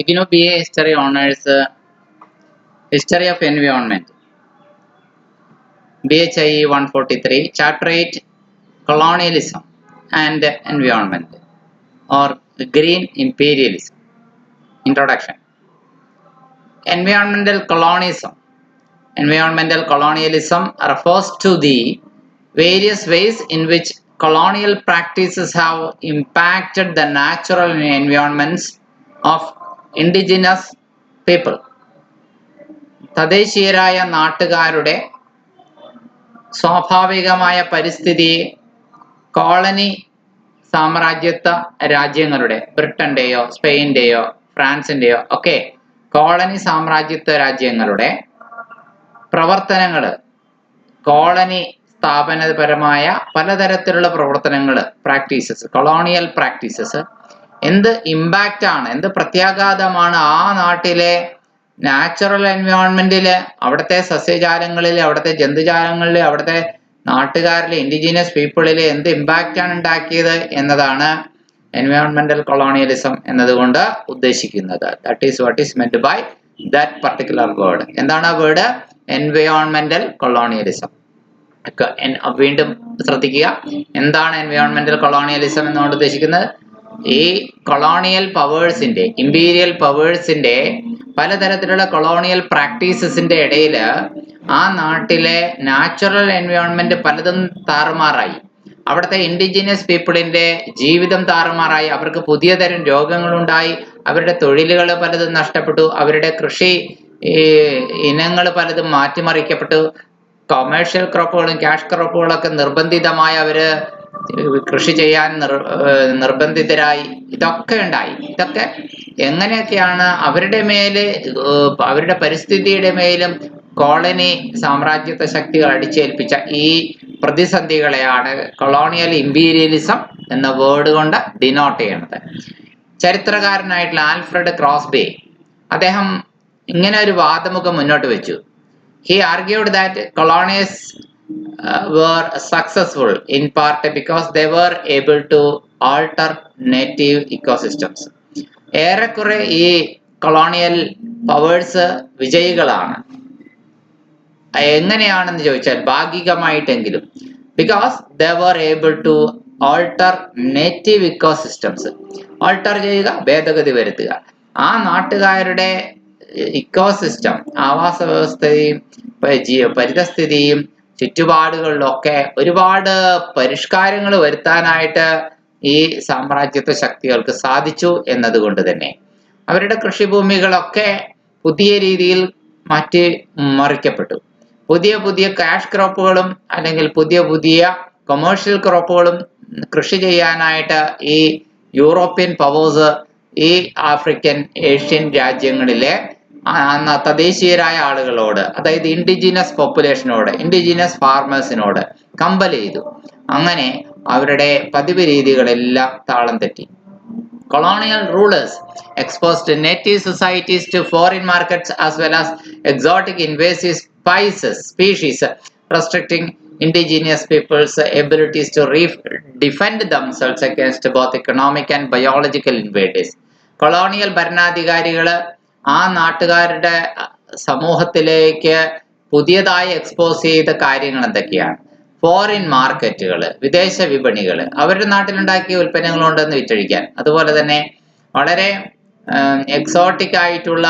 IGNOU BA History Honors History of Environment BHIE 143 Chapter 8 Colonialism and Environment or Green Imperialism. Introduction. Environmental colonialism. Environmental colonialism refers to the various ways in which colonial practices have impacted the natural environments of indigenous people. തദ്ദേശീയരായ നാട്ടുകാരുടെ സ്വാഭാവികമായ പരിസ്ഥിതിയെ colony സാമ്രാജ്യത്വ രാജ്യങ്ങളുടെ ബ്രിട്ടന്റെയോ സ്പെയിന്റെയോ ഫ്രാൻസിന്റെയോ ഒക്കെ colony സാമ്രാജ്യത്വ രാജ്യങ്ങളുടെ പ്രവർത്തനങ്ങൾ, കോളനി സ്ഥാപനപരമായ പലതരത്തിലുള്ള പ്രവർത്തനങ്ങൾ, പ്രാക്ടീസസ്, കൊളോണിയൽ പ്രാക്ടീസസ് എന്ത് ഇമ്പാക്റ്റ് ആണ്, എന്ത് പ്രത്യാഘാതമാണ് ആ നാട്ടിലെ നാച്ചുറൽ എൻവയോൺമെന്റില്, അവിടുത്തെ സസ്യജാലങ്ങളിൽ, അവിടുത്തെ ജന്തുജാലങ്ങളിൽ, അവിടുത്തെ നാട്ടുകാരിലെ ഇൻഡിജീനിയസ് പീപ്പിളിൽ എന്ത് ഇമ്പാക്റ്റ് ആണ് ഉണ്ടാക്കിയത് എന്നതാണ് എൻവയോൺമെന്റൽ കൊളോണിയലിസം എന്നതുകൊണ്ട് ഉദ്ദേശിക്കുന്നത്. That is what is meant by that particular word. എന്താണ് ആ വേർഡ്? എൻവയോൺമെന്റൽ കൊളോണിയലിസം. വീണ്ടും ശ്രദ്ധിക്കുക, എന്താണ് എൻവയോൺമെന്റൽ കൊളോണിയലിസം എന്നുകൊണ്ട് ഉദ്ദേശിക്കുന്നത്? ഈ കൊളോണിയൽ പവേഴ്സിന്റെ, ഇമ്പീരിയൽ പവേഴ്സിന്റെ പലതരത്തിലുള്ള കൊളോണിയൽ പ്രാക്ടീസസിന്റെ ഇടയിൽ ആ നാട്ടിലെ നാച്ചുറൽ എൻവയോൺമെന്റ് പലതും താറുമാറായി. അവിടുത്തെ ഇൻഡിജിനിയസ് പീപ്പിളിന്റെ ജീവിതം താറുമാറായി. അവർക്ക് പുതിയ തരം രോഗങ്ങളുണ്ടായി. അവരുടെ തൊഴിലുകൾ പലതും നഷ്ടപ്പെട്ടു. അവരുടെ കൃഷി ഇനങ്ങൾ പലതും മാറ്റിമറിക്കപ്പെട്ടു. കൊമേഴ്ഷ്യൽ ക്രോപ്പുകളും ക്യാഷ് ക്രോപ്പുകളൊക്കെ നിർബന്ധിതമായി അവര് കൃഷി ചെയ്യാൻ നിർബന്ധിതരായി. ഇതൊക്കെ ഉണ്ടായി. ഇതൊക്കെ എങ്ങനെയൊക്കെയാണ് അവരുടെ മേല്, അവരുടെ പരിസ്ഥിതിയുടെ മേലും കോളനി സാമ്രാജ്യത്വ ശക്തികൾ അടിച്ചേൽപ്പിച്ച ഈ പ്രതിസന്ധികളെയാണ് കൊളോണിയൽ ഇമ്പീരിയലിസം എന്ന വേർഡ് കൊണ്ട് ഡിനോട്ട് ചെയ്യുന്നത്. ചരിത്രകാരനായിട്ടുള്ള ആൽഫ്രഡ് ക്രോസ്ബി അദ്ദേഹം ഇങ്ങനെ ഒരു വാദമുഖം മുന്നോട്ട് വെച്ചു. He argued that colonies were successful in part because they were able to alter native ecosystems. ഏറെക്കുറെ ഈ കൊളോണിയൽ പവേഴ്സ് വിജയികളാണ്. എങ്ങനെയാണെന്ന് ചോദിച്ചാൽ ഭാഗികമായിട്ടെങ്കിലും. Because they were able to alter native ecosystems. Alter ചെയ്യുക, ഭേദഗതി വരുത്തുക. ആ നാട്ടുകാരുടെ ഇക്കോസിസ്റ്റം, ആവാസ വ്യവസ്ഥയും പരിതസ്ഥിതിയും ചുറ്റുപാടുകളിലൊക്കെ ഒരുപാട് പരിഷ്കാരങ്ങൾ വരുത്താനായിട്ട് ഈ സാമ്രാജ്യത്വ ശക്തികൾക്ക് സാധിച്ചു എന്നതുകൊണ്ട് തന്നെ അവരുടെ കൃഷിഭൂമികളൊക്കെ പുതിയ രീതിയിൽ മാറ്റി മറിക്കപ്പെട്ടു. പുതിയ പുതിയ ക്യാഷ് ക്രോപ്പുകളും അല്ലെങ്കിൽ പുതിയ പുതിയ കൊമേഴ്ഷ്യൽ ക്രോപ്പുകളും കൃഷി ചെയ്യാനായിട്ട് ഈ യൂറോപ്യൻ പവേഴ്സ് ഈ ആഫ്രിക്കൻ, ഏഷ്യൻ രാജ്യങ്ങളിലെ തദ്ദേശീയരായ ആളുകളോട്, അതായത് ഇൻഡിജിനസ് പോപ്പുലേഷനോട്, ഇൻഡിജിനസ് ഫാർമേഴ്സിനോട് കമ്പൽ ചെയ്തു. അങ്ങനെ അവരുടെ പതിവ് രീതികളെല്ലാം താളം തെറ്റി. Colonial rulers exposed native societies to foreign markets as well as exotic invasive species, restricting indigenous people's abilities to defend themselves against both economic and biological invaders. Colonial ഭരണാധികാരികൾ ആ നാട്ടുകാരുടെ സമൂഹത്തിലേക്ക് പുതിയതായി എക്സ്പോസ് ചെയ്ത കാര്യങ്ങൾ എന്തൊക്കെയാണ്? ഫോറിൻ മാർക്കറ്റുകൾ, വിദേശ വിപണികൾ, അവരുടെ നാട്ടിലുണ്ടാക്കിയ ഉൽപ്പന്നങ്ങൾ കൊണ്ടെന്ന് വിറ്റഴിക്കാൻ. അതുപോലെ തന്നെ വളരെ എക്സോട്ടിക് ആയിട്ടുള്ള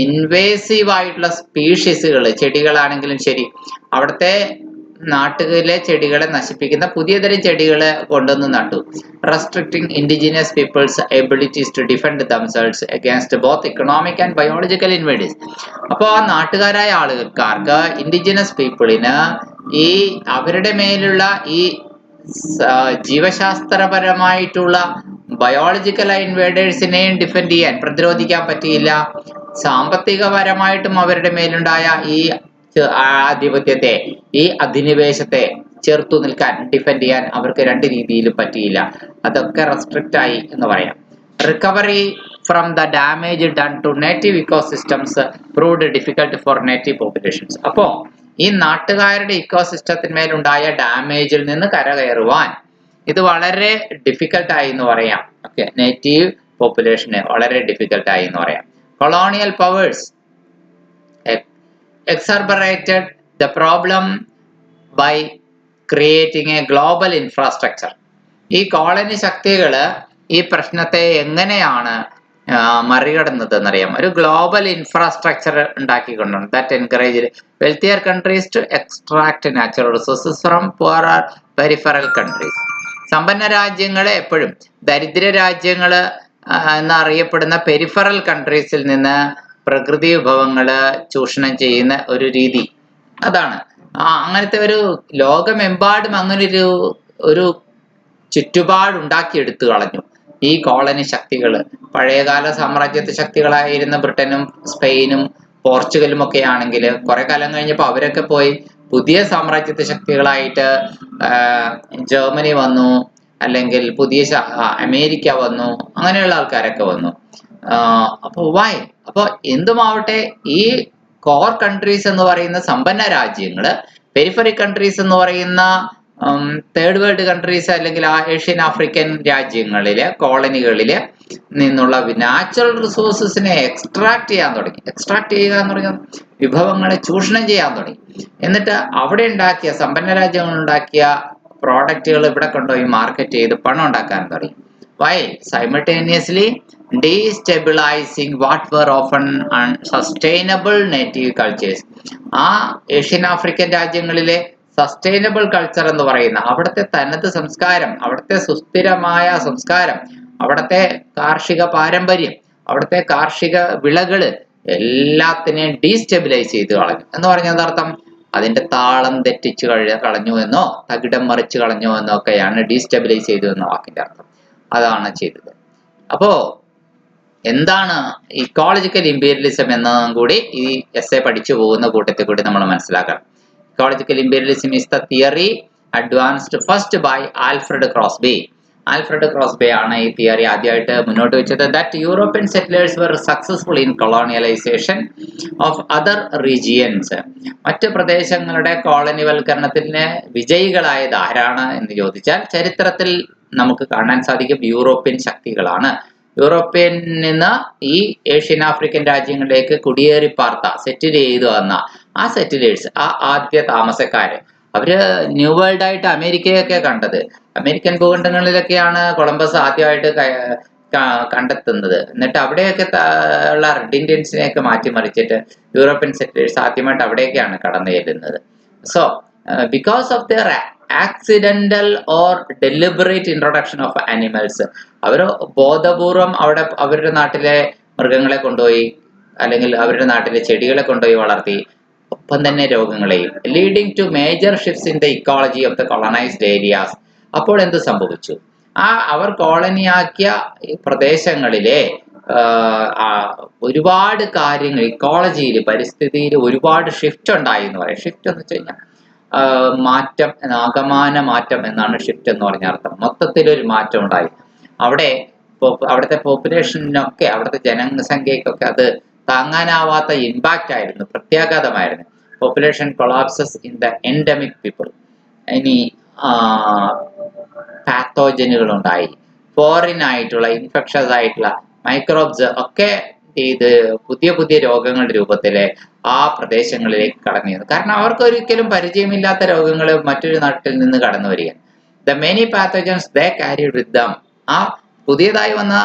ഇൻവേസീവ് ആയിട്ടുള്ള സ്പീഷീസുകൾ, ചെടികളാണെങ്കിലും ശരി, അവിടുത്തെ നാട്ടിലെ ചെടികളെ നശിപ്പിക്കുന്ന പുതിയ തരം ചെടികൾ കൊണ്ടുവന്ന് നട്ടു. Restricting indigenous peoples abilities to defend themselves against both economic and biological invaders. അപ്പോൾ ആ നാട്ടുകാരായ ആളുകൾക്ക്, ഇൻഡിജിനസ് പീപ്പിളിന് ഈ അവരുടെ മേലുള്ള ഈ ജീവശാസ്ത്രപരമായിട്ടുള്ള ബയോളജിക്കൽ ഇൻവേഡേഴ്സിനെയും ഡിഫെൻഡ് ചെയ്യാൻ, പ്രതിരോധിക്കാൻ പറ്റിയില്ല. സാമ്പത്തികപരമായിട്ടും അവരുടെ മേലുണ്ടായ ഈ ആധിപത്യത്തെ, ഈ അധിനിവേശത്തെ ചെറുത്തു നിൽക്കാൻ, ഡിഫെൻഡ് ചെയ്യാൻ അവർക്ക് രണ്ട് രീതിയിലും പറ്റിയില്ല. അതൊക്കെ റെസ്ട്രിക്റ്റ് ആയി എന്ന് പറയാം. Recovery from the damage done to native ecosystems proved difficult for native populations. അപ്പോൾ ഈ നാട്ടുകാരുടെ ഇക്കോസിസ്റ്റത്തിന്മേലുണ്ടായ ഡാമേജിൽ നിന്ന് കരകയറുവാൻ ഇത് വളരെ ഡിഫിക്കൽട്ടായി എന്ന് പറയാം. ഓക്കെ, നേറ്റീവ് പോപ്പുലേഷന് വളരെ ഡിഫിക്കൽട്ടായി എന്ന് പറയാം. Colonial powers exacerbated the problem by creating a global infrastructure. ഈ കോളനി ശക്തികള് ഈ പ്രശ്നത്തെ എങ്ങനെയാണ് മറികടന്നത് എന്നറിയാം. ഒരു ഗ്ലോബൽ ഇൻഫ്രാസ്ട്രക്ചർ ഉണ്ടാക്കിക്കൊണ്ടാണ് that encourage wealthier countries to extract natural resources from poorer peripheral countries. സമ്പന്ന രാജ്യങ്ങളെ എപ്പോഴും ദരിദ്ര രാജ്യങ്ങള് എന്നറിയപ്പെടുന്ന പെരിഫറൽ കൺട്രീസിൽ നിന്ന് പ്രകൃതി വിഭവങ്ങള് ചൂഷണം ചെയ്യുന്ന ഒരു രീതി അതാണ്. അങ്ങനത്തെ ഒരു ലോകമെമ്പാടും അങ്ങനെ ഒരു ചുറ്റുപാടുണ്ടാക്കിയെടുത്തു കളഞ്ഞു ഈ കോളനി ശക്തികള്. പഴയകാല സാമ്രാജ്യത്വ ശക്തികളായിരുന്ന ബ്രിട്ടനും സ്പെയിനും പോർച്ചുഗലും ഒക്കെ ആണെങ്കിൽ കുറെ കാലം കഴിഞ്ഞപ്പോൾ അവരൊക്കെ പോയി പുതിയ സാമ്രാജ്യത്വ ശക്തികളായിട്ട് ജർമ്മനി വന്നു, അല്ലെങ്കിൽ പുതിയ അമേരിക്ക വന്നു, അങ്ങനെയുള്ള ആൾക്കാരൊക്കെ വന്നു. അപ്പൊ എന്തുമാവട്ടെ, ഈ കോർ കൺട്രീസ് എന്ന് പറയുന്ന സമ്പന്ന രാജ്യങ്ങള് പെരിഫറി കൺട്രീസ് എന്ന് പറയുന്ന തേർഡ് വേൾഡ് കൺട്രീസ് അല്ലെങ്കിൽ ഏഷ്യൻ ആഫ്രിക്കൻ രാജ്യങ്ങളിലെ കോളനികളില് നിന്നുള്ള നാച്ചുറൽ റിസോഴ്സസിനെ എക്സ്ട്രാക്ട് ചെയ്യാൻ തുടങ്ങി. എക്സ്ട്രാക്ട് ചെയ്യുക എന്ന് പറഞ്ഞാൽ വിഭവങ്ങളെ ചൂഷണം ചെയ്യാൻ തുടങ്ങി. എന്നിട്ട് അവിടെ ഉണ്ടാക്കിയ സമ്പന്ന രാജ്യങ്ങൾ ഉണ്ടാക്കിയ പ്രോഡക്റ്റുകൾ ഇവിടെ കൊണ്ടുപോയി മാർക്കറ്റ് ചെയ്ത് പണം ഉണ്ടാക്കാൻ തുടങ്ങി. while simultaneously destabilizing what were often unsustainable native cultures. ആ ഏഷ്യൻ ആഫ്രിക്കൻ രാജ്യങ്ങളിലെ സസ്റ്റൈനബിൾ കൾച്ചർ എന്ന് പറയുന്ന അവിടുത്തെ തനത് സംസ്കാരം, അവിടുത്തെ സുസ്ഥിരമായ സംസ്കാരം, അവിടുത്തെ കാർഷിക പാരമ്പര്യം, അവിടുത്തെ കാർഷിക വിളകള് എല്ലാത്തിനെയും ഡീസ്റ്റെബിലൈസ് ചെയ്ത് കളഞ്ഞു എന്ന് പറഞ്ഞാൽ അർത്ഥം അതിന്റെ താളം തെറ്റിച്ച് കളഞ്ഞു എന്നോ തകിടം മറിച്ച് കളഞ്ഞു എന്നോ ഒക്കെയാണ് ഡീസ്റ്റെബിലൈസ് ചെയ്തു എന്ന വാക്കിന്റെ അർത്ഥം. അതാണ് ചെയ്തത്. അപ്പോ എന്താണ് ഇക്കോളജിക്കൽ ഇമ്പീരിയലിസം എന്നതും കൂടി ഈ എസ്സേ പഠിച്ചു പോകുന്ന കൂട്ടത്തിൽ കൂടി നമ്മൾ മനസ്സിലാക്കണം. Ecological imperialism is the theory advanced first by Alfred Crosby. Alfred Crosby ആണ് ഈ തിയറി ആദ്യമായിട്ട് മുന്നോട്ട് വെച്ചത്. That European settlers were successful in colonialization of other regions. മറ്റ് പ്രദേശങ്ങളുടെ കോളനിവൽക്കരണത്തിന് വിജയികളായത് ആരാണ് എന്ന് ചോദിച്ചാൽ ചരിത്രത്തിൽ നമുക്ക് കാണാൻ സാധിക്കും യൂറോപ്യൻ ശക്തികളാണ്. യൂറോപ്യൻ നിന്ന് ഈ ഏഷ്യൻ ആഫ്രിക്കൻ രാജ്യങ്ങളിലേക്ക് കുടിയേറി പാർത്ത സെറ്റിൽ ചെയ്തു വന്ന ആ സെറ്റിലേഴ്സ്, ആ ആദ്യ താമസക്കാര്, അവര് ന്യൂ വേൾഡ് ആയിട്ട് അമേരിക്കയൊക്കെ കണ്ടത്. അമേരിക്കൻ ഭൂഖണ്ഡങ്ങളിലൊക്കെയാണ് കൊളംബസ് ആദ്യമായിട്ട് കണ്ടെത്തുന്നത്. എന്നിട്ട് അവിടെയൊക്കെ ഉള്ള റെഡ് ഇന്ത്യൻസിനെയൊക്കെ മാറ്റിമറിച്ചിട്ട് യൂറോപ്യൻ സെറ്റിലേഴ്സ് ആദ്യമായിട്ട് അവിടെയൊക്കെയാണ് കടന്നു ചെല്ലുന്നത്. So because of there accidental or deliberate introduction of animals, അവര് ബോധപൂർവം അവിടെ അവരുടെ നാട്ടിലെ മൃഗങ്ങളെ കൊണ്ടുപോയി അല്ലെങ്കിൽ അവരുടെ നാട്ടിലെ ചെടികളെ കൊണ്ടുപോയി വളർത്തി, ഒപ്പം തന്നെ രോഗങ്ങളെയും, leading to major shifts in the ecology of the colonised areas. അപ്പോൾ എന്ത് സംഭവിച്ചു? അവർ കോളനിയാക്കിയ പ്രദേശങ്ങളിലെ ഒരുപാട് കാര്യങ്ങൾ ഇക്കോളജിയിൽ, പരിസ്ഥിതിയിൽ ഒരുപാട് ഷിഫ്റ്റ് ഉണ്ടായി എന്ന് പറയും. ഷിഫ്റ്റ് എന്ന് വെച്ച് കഴിഞ്ഞാൽ മാറ്റം, ആകമാന മാറ്റം എന്നാണ് ഷിഫ്റ്റ് എന്ന് പറഞ്ഞ അർത്ഥം. മൊത്തത്തിലൊരു മാറ്റം ഉണ്ടായി. അവിടുത്തെ പോപ്പുലേഷനൊക്കെ, അവിടുത്തെ ജനസംഖ്യക്കൊക്കെ അത് താങ്ങാനാവാത്ത ഇമ്പാക്റ്റ് ആയിരുന്നു, പ്രത്യാഘാതമായിരുന്നു. Population collapses in the endemic people. ഇനി പാത്തോജനുകൾ ഉണ്ടായി, ഫോറിൻ ആയിട്ടുള്ള ഇൻഫെക്ഷസ് ആയിട്ടുള്ള മൈക്രോബ്സ് ഒക്കെ ഇത് പുതിയ പുതിയ രോഗങ്ങളുടെ രൂപത്തില് ആ പ്രദേശങ്ങളിലേക്ക് കടന്നു വരുന്നു. കാരണം അവർക്ക് ഒരിക്കലും പരിചയമില്ലാത്ത രോഗങ്ങൾ മറ്റൊരു നാട്ടിൽ നിന്ന് കടന്നു വരിക. The many pathogens they carried with them. ആ പുതിയതായി വന്ന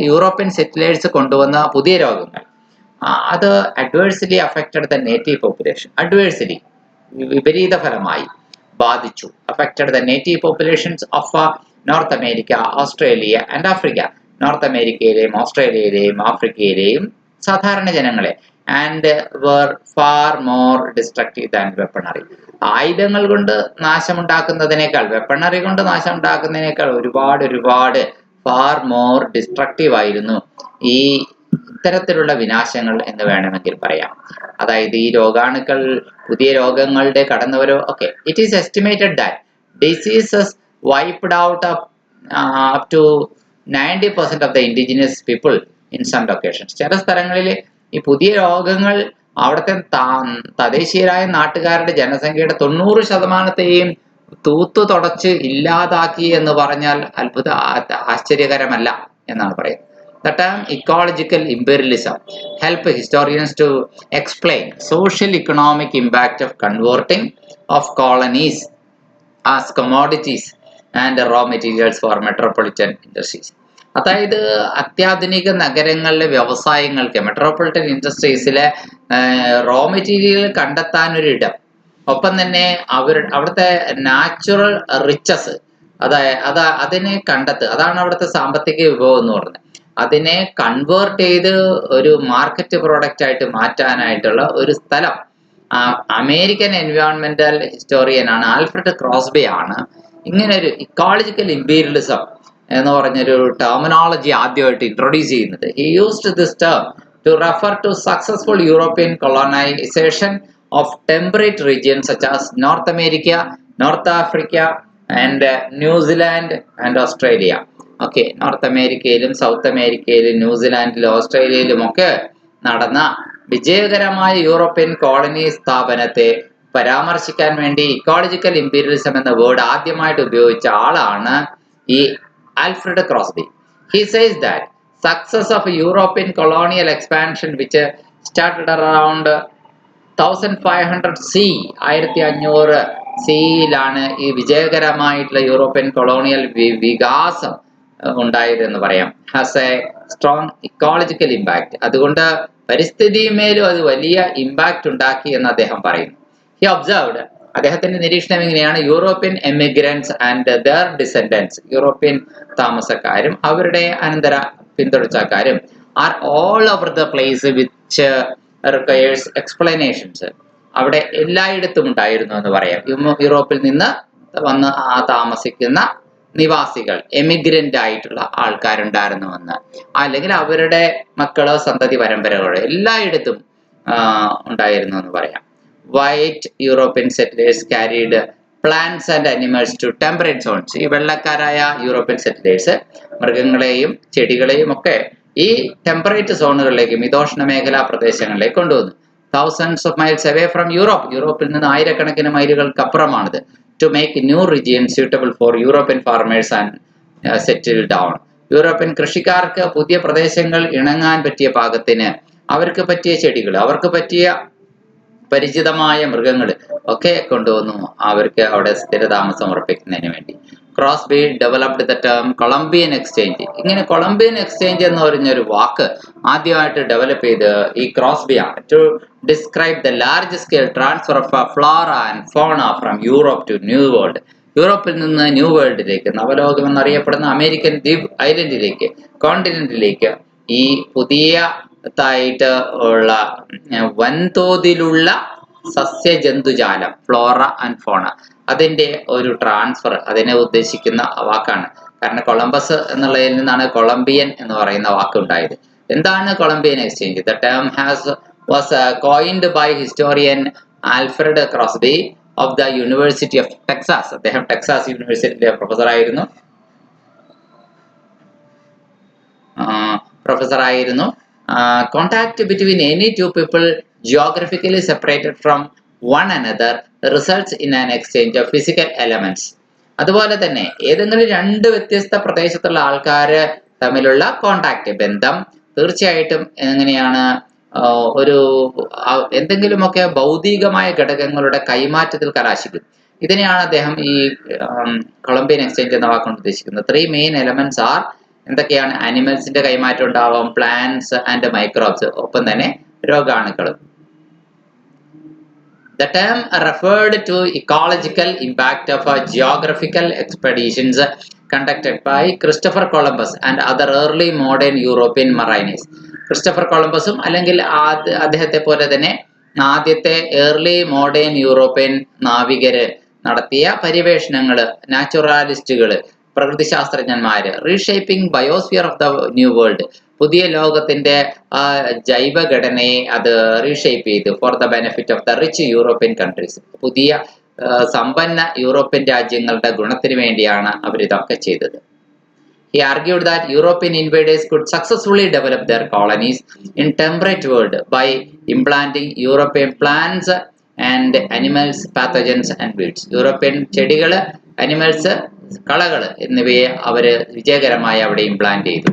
യൂറോപ്യൻ സെറ്റിലേഴ്സ് കൊണ്ടുവന്ന പുതിയ രോഗങ്ങൾ അത് adversely affected the native population. Adversely, വിപരീത ഫലമായി ബാധിച്ചു. Affected the native populations of North America, Australia and Africa. നോർത്ത് അമേരിക്കയിലെയും ഓസ്ട്രേലിയയിലെയും ആഫ്രിക്കയിലെയും സാധാരണ ജനങ്ങളെ. And were far more destructive than weaponry. ആയുധങ്ങൾ കൊണ്ട് നാശമുണ്ടാക്കുന്നതിനേക്കാൾ, വെപ്പണറി കൊണ്ട് നാശം ഉണ്ടാക്കുന്നതിനേക്കാൾ ഒരുപാട് ഫാർ മോർ ഡിസ്ട്രക്റ്റീവ് ആയിരുന്നു ഈ ഇത്തരത്തിലുള്ള വിനാശങ്ങൾ എന്ന് വേണമെങ്കിൽ പറയാം. അതായത് ഈ രോഗാണുക്കൾ, പുതിയ രോഗങ്ങളുടെ കടന്നുവരോ ഒക്കെ. It is estimated that diseases wiped out up to 90% of the indigenous people in some locations. ചില സ്ഥലങ്ങളിൽ ഈ പുതിയ രോഗങ്ങൾ അവിടുത്തെ തദ്ദേശീയരായ നാട്ടുകാരുടെ ജനസംഖ്യയുടെ 90% തൂത്തു തുടച്ച് ഇല്ലാതാക്കി എന്ന് പറഞ്ഞാൽ ആശ്ചര്യകരമല്ല എന്നാണ് പറയുന്നത്. The term ecological imperialism help historians to explain social economic impact of converting of colonies as commodities and raw materials for metropolitan industries. അതായത് അത്യാധുനിക നഗരങ്ങളിലെ വ്യവസായങ്ങൾക്ക് മെട്രോപൊളിറ്റൻ ഇൻഡസ്ട്രീസിലെ റോ മെറ്റീരിയൽ കണ്ടെത്താനൊരിടം, ഒപ്പം തന്നെ അവിടുത്തെ നാച്ചുറൽ റിച്ചസ് അതിനെ അതാണ് അവിടുത്തെ സാമ്പത്തിക വിഭവം എന്ന് പറയുന്നത്. അതിനെ കൺവേർട്ട് ചെയ്ത് ഒരു മാർക്കറ്റ് പ്രോഡക്റ്റ് ആയിട്ട് മാറ്റാനായിട്ടുള്ള ഒരു സ്ഥലം. അമേരിക്കൻ എൻവയോൺമെന്റൽ ഹിസ്റ്റോറിയനാണ് ആൽഫ്രഡ് ക്രോസ്ബി ആണ് ഇങ്ങനെ ഒരു ഇക്കോളജിക്കൽ ഇമ്പീരിയലിസം എന്ന് പറഞ്ഞൊരു ടെർമിനോളജി ആദ്യമായിട്ട് ഇൻട്രൊഡ്യൂസ് ചെയ്യുന്നത്. He used this term to refer to successful European colonisation of temperate regions such as North America, North Africa and New Zealand and Australia. Okay, North അമേരിക്കയിലും South അമേരിക്കയിലും ന്യൂസിലാൻഡിലും ഓസ്ട്രേലിയയിലും ഒക്കെ നടന്ന വിജയകരമായ യൂറോപ്യൻ കോളനി സ്ഥാപനത്തെ പരാമർശിക്കാൻ വേണ്ടി ഇക്കോളജിക്കൽ ഇമ്പീരിയലിസം എന്ന വേർഡ് ആദ്യമായിട്ട് ഉപയോഗിച്ച ആളാണ് ഈ Alfred Crosby. He says that success of European colonial expansion which started around 1500 C, 1500 സിയിലാണ് ഈ വിജയകരമായിട്ടുള്ള യൂറോപ്യൻ കൊളോണിയൽ വികാസം ഉണ്ടായതെന്ന് പറയാം. Has A strong ecological impact. അതുകൊണ്ട് പരിസ്ഥിതിമേലും അത് വലിയ ഇമ്പാക്ട് ഉണ്ടാക്കി എന്ന് അദ്ദേഹം പറയുന്നു. ഹി ഒബ്സർവ്ഡ്, അദ്ദേഹത്തിന്റെ നിരീക്ഷണം എങ്ങനെയാണ്, European emigrants and their descendants, European താമസക്കാരും അവരുടെ അനന്തര പിന്തുടർച്ചക്കാരും are all over the place which requires explanations. അവിടെ എല്ലായിടത്തും ഉണ്ടായിരുന്നു എന്ന് പറയാം. യൂറോപ്പിൽ നിന്ന് വന്ന് താമസിക്കുന്ന നിവാസികൾ, എമിഗ്രന്റ് ആയിട്ടുള്ള ആൾക്കാരുണ്ടായിരുന്നുവെന്ന്, അല്ലെങ്കിൽ അവരുടെ മക്കളോ സന്തതി പരമ്പരകളോ എല്ലായിടത്തും ഉണ്ടായിരുന്നു എന്ന് പറയാം. White European settlers carried plants and animals to temperate zones. ഈ വെള്ളക്കാരായ യൂറോപ്യൻ സെറ്റിലേഴ്സ് മൃഗങ്ങളെയും ചെടികളെയും ഒക്കെ ഈ ടെമ്പറേറ്റ് സോണുകളിലേക്ക്, മിതോഷ്ണ മേഖലാ പ്രദേശങ്ങളിലേക്ക് കൊണ്ടുവന്നു. Thousands of miles away from Europe, യൂറോപ്പിൽ നിന്ന് ആയിരക്കണക്കിന് മൈലുകൾക്ക് അപ്പുറമാണിത്. To make new region suitable for European farmers and settle down. European കൃഷിക്കാർക്ക് പുതിയ പ്രദേശങ്ങൾ ഇണങ്ങാൻ പറ്റിയ പാകത്തിന് അവർക്ക് പറ്റിയ ചെടികൾ, അവർക്ക് പറ്റിയ പരിചിതമായ മൃഗങ്ങൾ ഒക്കെ കൊണ്ടുവന്നു അവർക്ക് അവിടെ സ്ഥിരതാമസം ഉറപ്പിക്കുന്നതിന് വേണ്ടി. Crosby developed the term Columbian exchange. ഇങ്ങനെ കൊളംബിയൻ എക്സ്ചേഞ്ച് എന്ന് പറഞ്ഞൊരു വാക്ക് ആദ്യമായിട്ട് ഡെവലപ്പ് ചെയ്ത് ഈ ക്രോസ്ബി ആണ്. To describe the large scale transfer of flora and fauna from Europe to New World. യൂറോപ്പിൽ നിന്ന് ന്യൂ വേൾഡിലേക്ക്, നവലോകം എന്നറിയപ്പെടുന്ന അമേരിക്കൻ ദ്വീപ് ഐലൻഡിലേക്ക്, കോണ്ടിനെന്റിലേക്ക് ഈ പുതിയതായിട്ട് ഉള്ള വൻതോതിലുള്ള സസ്യജന്തുജാലം, ഫ്ലോറ ആൻഡ് ഫോണ, അതിന്റെ ഒരു ട്രാൻസ്ഫർ, അതിനെ ഉദ്ദേശിക്കുന്ന വാക്കാണ്. കാരണം കൊളംബസ് എന്നുള്ളതിൽ നിന്നാണ് കൊളംബിയൻ എന്ന് പറയുന്ന വാക്ക് ഉണ്ടായത്. എന്താണ് Columbian exchange? The term was coined by historian Alfred Crosby of the University of Texas. അദ്ദേഹം ടെക്സാസ് യൂണിവേഴ്സിറ്റിയിലെ പ്രൊഫസറായിരുന്നു. Contact between any two people geographically separated from one another results in an exchange of physical elements. അതുപോലെ തന്നെ ഏതെങ്കിലും രണ്ട് വ്യത്യസ്ത പ്രദേശത്തുള്ള ആൾക്കാര് തമ്മിലുള്ള കോണ്ടാക്ട്, ബന്ധം തീർച്ചയായിട്ടും എങ്ങനെയാണ് ഒരു എന്തെങ്കിലുമൊക്കെ ഭൗതികമായ ഘടകങ്ങളുടെ കൈമാറ്റത്തിൽ കലാശിക്കും. ഇതിനെയാണ് അദ്ദേഹം ഈ കൊളംബിയൻ എക്സ്ചേഞ്ച് എന്ന വാക്കുകൊണ്ട് ഉദ്ദേശിക്കുന്നത്. 3 മെയിൻ എലമെന്റ്സ് ആർ, എന്തൊക്കെയാണ്? ആനിമൽസിന്റെ കൈമാറ്റം ഉണ്ടാവാം, പ്ലാന്റ്സ് ആൻഡ് മൈക്രോബ്സ്, ഒപ്പം തന്നെ രോഗാണുക്കളും. The term referred to ecological impact of geographical expeditions conducted by Christopher Columbus and other early modern European mariners. Christopher കൊളംബസും അല്ലെങ്കിൽ അദ്ദേഹത്തെ പോലെ തന്നെ ആദ്യത്തെ ഏർലി മോഡേൺ യൂറോപ്യൻ നാവികര് നടത്തിയ പര്യവേഷണങ്ങള്, നാച്ചുറാലിസ്റ്റുകള്, പ്രകൃതി ശാസ്ത്രജ്ഞന്മാര്, reshaping biosphere of the New World, പുതിയ ലോകത്തിന്റെ ജൈവഘടനയെ അത് റീഷേപ്പ് ചെയ്തു for the benefit of the rich European countries. പുതിയ സമ്പന്ന യൂറോപ്യൻ രാജ്യങ്ങളുടെ ഗുണത്തിന് വേണ്ടിയാണ് അവർ ഇതൊക്കെ ചെയ്തത്. He argued that European invaders could successfully develop their colonies in temperate world by implanting European plants and animals, pathogens and weeds. European ചെടികള്, animals, കളകള് എന്നിവയെ അവര് വിജയകരമായി അവിടെ ഇംപ്ലാന്റ് ചെയ്തു.